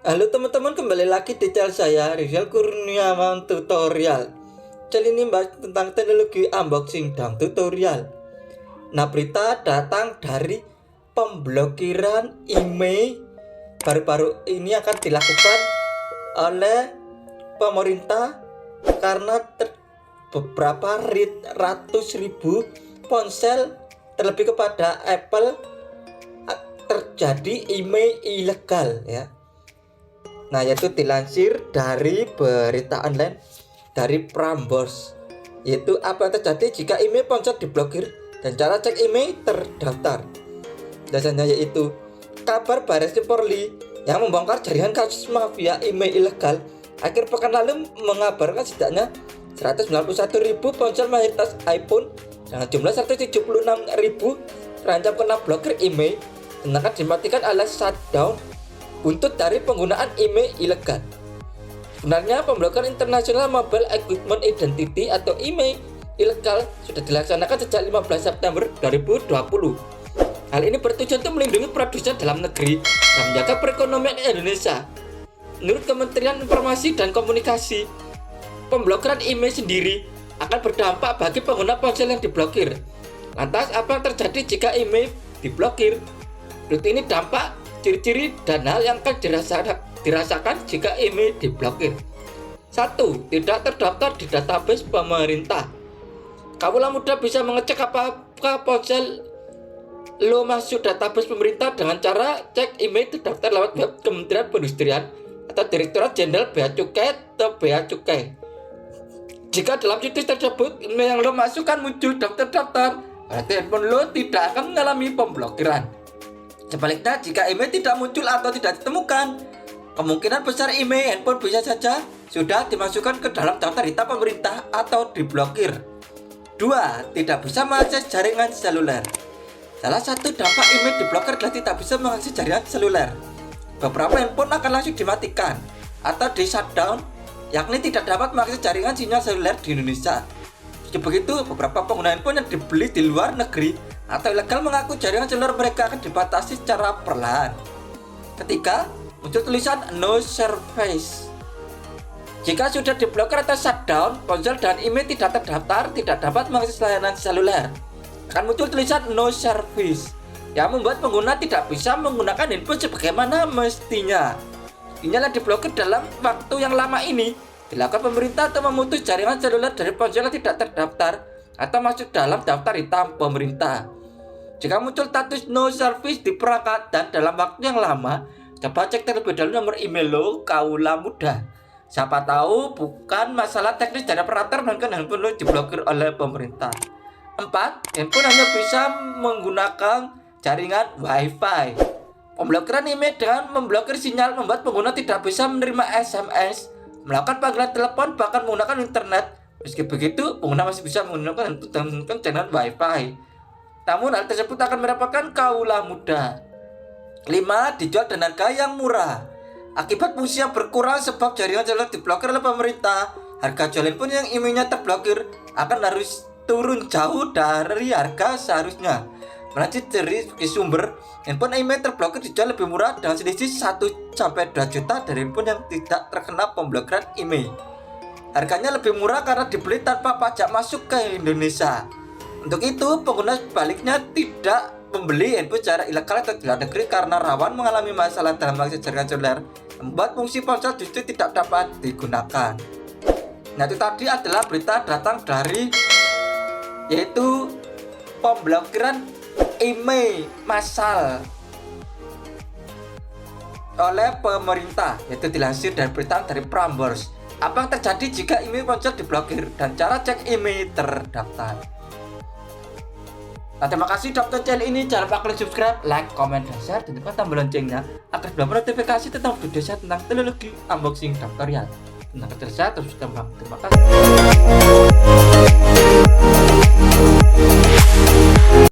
Halo teman-teman, kembali lagi di channel saya Rizal Kurniawan Tutorial. Channel ini bahas tentang teknologi unboxing dan tutorial. Nah, berita datang dari pemblokiran email baru-baru ini akan dilakukan oleh pemerintah karena beberapa ratus ribu ponsel terlebih kepada Apple terjadi email ilegal ya. Nah, yaitu dilansir dari berita online dari Prambors, yaitu apa yang terjadi jika email ponsel diblokir dan cara cek email terdaftar. Dasarnya yaitu kabar Baris Krim Polri yang membongkar jaringan kasus mafia email ilegal akhir pekan lalu mengabarkan setidaknya 191.000 ponsel mayoritas iPhone dengan jumlah 176.000 terancam kena blokir email dan akan dimatikan alias shutdown buntut dari penggunaan email ilegal. Sebenarnya pemblokiran International Mobile Equipment Identity atau email ilegal sudah dilaksanakan sejak 15 September 2020. Hal ini bertujuan untuk melindungi produsen dalam negeri dan menjaga perekonomian Indonesia. Menurut Kementerian Informasi dan Komunikasi, pemblokiran email sendiri akan berdampak bagi pengguna ponsel yang diblokir. Lantas, apa yang terjadi jika email diblokir? Berikut ini dampak, ciri-ciri dan hal yang akan dirasakan jika email diblokir. 1. Tidak terdaftar di database pemerintah. Kaula muda bisa mengecek apakah ponsel lo masuk database pemerintah dengan cara cek email terdaftar lewat web Kementerian Perindustrian atau Direktorat Jenderal Bea Cukai atau Bea Cukai. Jika dalam situs tersebut email yang lo masukkan muncul daftar-daftar, berarti handphone lo tidak akan mengalami pemblokiran. Sebaliknya, jika email tidak muncul atau tidak ditemukan, kemungkinan besar email handphone bisa saja sudah dimasukkan ke dalam daftar hitam pemerintah atau diblokir. 2. Tidak bisa mengakses jaringan seluler. Salah satu dampak email diblokir adalah tidak bisa mengakses jaringan seluler. Beberapa handphone akan langsung dimatikan atau di shutdown, yakni tidak dapat mengakses jaringan sinyal seluler di Indonesia. Meski begitu, beberapa pengguna handphone yang dibeli di luar negeri atau ilegal mengaku jaringan seluler mereka akan dibatasi secara perlahan. Ketiga, muncul tulisan no service. Jika sudah diblokir atau shutdown, ponsel dan email tidak terdaftar, tidak dapat mengakses layanan seluler. Akan muncul tulisan no service yang membuat pengguna tidak bisa menggunakan handphone sebagaimana mestinya. Inilah diblokir dalam waktu yang lama ini dilakukan pemerintah untuk memutus jaringan seluler dari ponsel yang tidak terdaftar atau masuk dalam daftar hitam pemerintah. Jika muncul status no service di perangkat dan dalam waktu yang lama, coba cek terlebih dahulu nomor email lo, kaula muda. Siapa tahu bukan masalah teknis dari operator, melainkan handphone lo diblokir oleh pemerintah. 4. Handphone hanya bisa menggunakan jaringan Wi-Fi. Pemblokiran email dengan memblokir sinyal membuat pengguna tidak bisa menerima SMS, melakukan panggilan telepon, bahkan menggunakan internet. Meski begitu, pengguna masih bisa menggunakan jaringan Wi-Fi. Namun hal tersebut akan merepotkan kaula muda. 5. Dijual dengan harga yang murah. Akibat fungsi yang berkurang sebab jaringan seluler diblokir oleh pemerintah, harga jual handphone yang emailnya terblokir akan harus turun jauh dari harga seharusnya. Melansir dari sumber, handphone email terblokir dijual lebih murah dengan selisih 1-2 juta dari handphone yang tidak terkena pemblokiran email. Harganya lebih murah karena dibeli tanpa pajak masuk ke Indonesia. Untuk itu, pengguna sebaliknya tidak membeli handphone secara ilegal atau di luar negeri karena rawan mengalami masalah dalam mengakses jaringan seluler, membuat fungsi ponsel justru tidak dapat digunakan. Nah, itu tadi adalah berita datang dari yaitu pemblokiran email massal oleh pemerintah, yaitu dilansir dari berita dari Prambors. Apa yang terjadi jika email ponsel diblokir dan cara cek email terdaftar. Nah, terima kasih Dr. channel ini. Jangan lupa klik subscribe, like, comment, dan share, dan tekan tombol loncengnya agar dapat notifikasi tentang video saya tentang teknologi unboxing tutorial. Tentang kerja terus berkembang. Terima kasih.